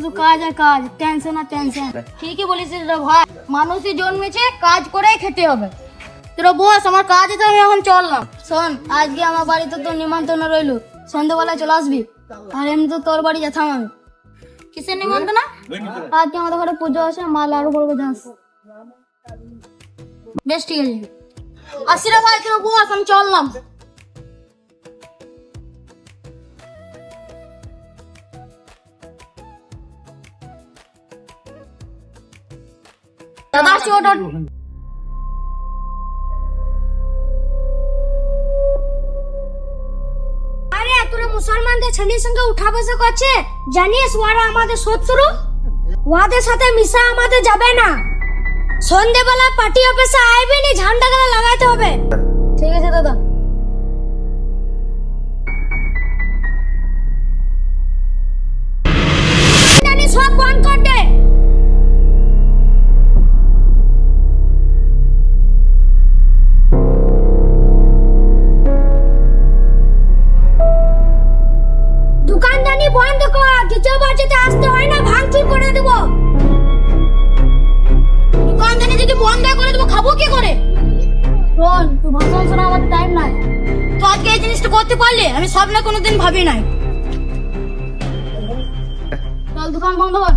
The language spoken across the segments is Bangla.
শুধু কাজ আর কাজ, টেনশন আর টেনশন। ঠিকই বলেছিস রে ভাই, মানুষই জন্মেছে কাজ করেই খেতে হবে। তোরা বস, আমার কাজ আছে, আমি এখন চললাম। শোন, আজকে আমার বাড়িতে তো নিমন্ত্রণ রইলো, সন্ধ্যাবেলায় চলে আসবি। আর এমনি তো তোর বাড়ি যেতাম আমি। কিসের নিমন্ত্রণ? আজকে আমাদের ঘরে পুজো আছে, মাল আরো করবো যাস। বেশ ঠিক আছে, আসি রে ভাই, তোরা বস, আমি চললাম। দাদা আসছি, ওটা আরে তোরা মুসলমানদের ছেলের সঙ্গে উঠা বসা করছে, জানিস ওরা আমাদের শত্রু। ওদের সাথে মিশা আমাদের যাবে না। সন্ধ্যেবেলা পার্টি অফিসে আইবে নি, ঝান্ডা গালা লাগাইতে হবে। ঠিক আছে দাদা। জানি সব বন্ধ কর দে। দোকানদানি বন্ধ কর, কিছু বাজেতে আসতে হয় না, ভাঙচুর করে দেবো। দোকানদানি যদি বন্ধ করে দেবো, খাবো কি করে? শোন, তুই ভাষণ শোনা, আমার টাইম নাই। তো আজকে এই জিনিসটা করতে পারলে আমি স্বপ্নে কোনোদিন ভাবি নাই। চল, দোকান বন্ধ কর।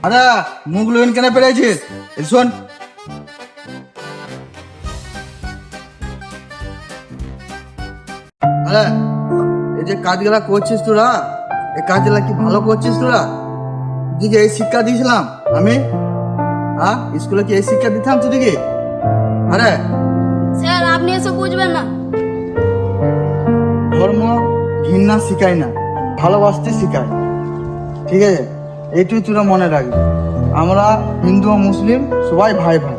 আরে মুখ লইন কেন পেরেছিস? শোন, আরে এই যে কাজগুলা করছিস তোরা, এই কাজগুলা কি ভালো করছিস তোরা? দিকে এই শিক্ষা দিয়েছিলাম আমি, হ্যাঁ স্কুলে কি এই শিক্ষা দিতাম তোদিকে? আরে স্যার, আপনি এসব বুঝবেন না। ধর্ম ঘৃণা শিখায় না, ভালোবাসতে শিখায়। ঠিক আছে, এইটুই তোরা মনে রাখবি। আমরা হিন্দু ও মুসলিম সবাই ভাই ভাই।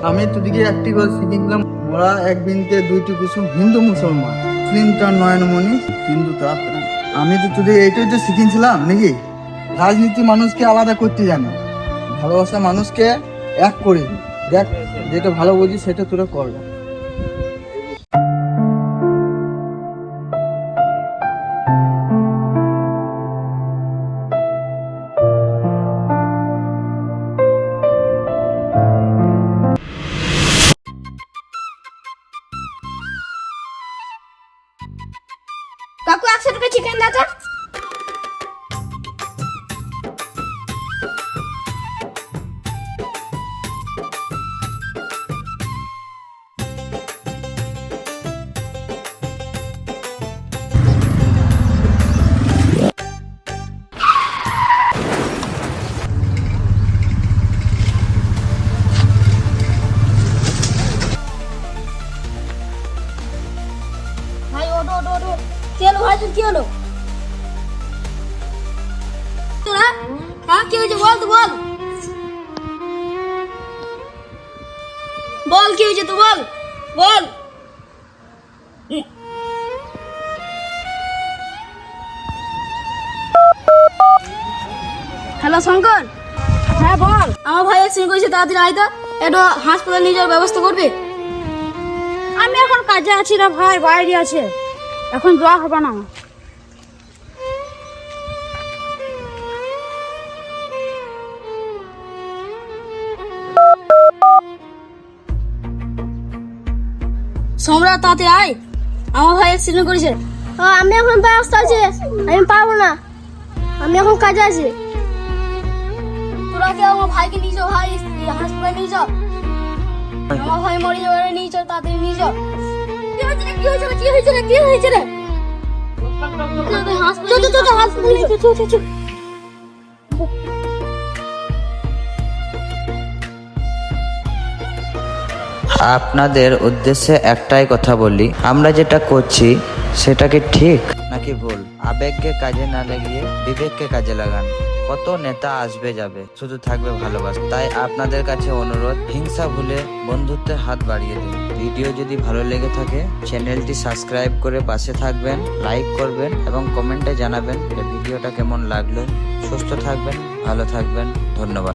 আমি তোদিকে একটি করে শিখিয়ে দিলাম, ওরা এক বিনতে দুইটি কুসুম, হিন্দু মুসলমান, মুসলিম তার নয়নমণি, হিন্দু তার প্রাণ। আমি তো তোদের এইটাই তো শিখিয়েছিলাম নাকি? রাজনীতি মানুষকে আলাদা করতে জানে, ভালোবাসা মানুষকে এক করে। দেখ, যেটা ভালো বুঝি সেটা তোরা করবে। কাকু 100 টাকা চিকেন দাও। ভাই ওটো ওটো ওটো, কি হলো ভাই, কি হলো তোরা? হ্যাঁ কি হয়েছে বল, তো বল বল, কি হয়েছে তো বল বল। হ্যালো শঙ্কর। হ্যাঁ বল। আমার ভাই অ্যাক্সিডেন্ট করেছে, তাড়াতাড়ি আয় তো, একটু হাসপাতাল নিয়ে যাওয়ার ব্যবস্থা করবে। আমি এখন কাজে আছি না ভাই, বাইরে আছে, এখন যাওয়া হবে না। সম্রাট, তাড়াতাড়ি আয়, আমার ভাই অ্যাক্সিডেন্ট করেছে। আমি এখন ব্যস্ত আছি, আমি পারবো না, আমি এখন কাজে আছি। তোমরা কি আমার ভাইকে নিয়ে যাও, ভাই হাসপাতালে নিয়ে যাও, আমার ভাই মরে যাবে, নিয়ে যাও তাড়াতাড়ি নিয়ে যাও। কি হয়েছে রে, কি হয়েছে রে, কি হয়েছে রে, কি হয়েছে রে? হাসপাতালে চল। আপনাদের উদ্দেশ্যে একটাই কথা বলি, আমরা যেটা করছি সেটা কি ঠিক নাকি ভুল? আবেগকে কাজে না লাগিয়ে বিবেককে কাজে লাগান। কত নেতা আসবে যাবে, শুধু থাকবে ভালোবাসা। তাই আপনাদের কাছে অনুরোধ, হিংসা ভুলে বন্ধুত্বের হাত বাড়িয়ে দিন। ভিডিও যদি ভালো লেগে থাকে চ্যানেলটি সাবস্ক্রাইব করে পাশে থাকবেন, লাইক করবেন এবং কমেন্টে জানাবেন যে ভিডিওটা কেমন লাগলো। সুস্থ থাকবেন, ভালো থাকবেন, ধন্যবাদ।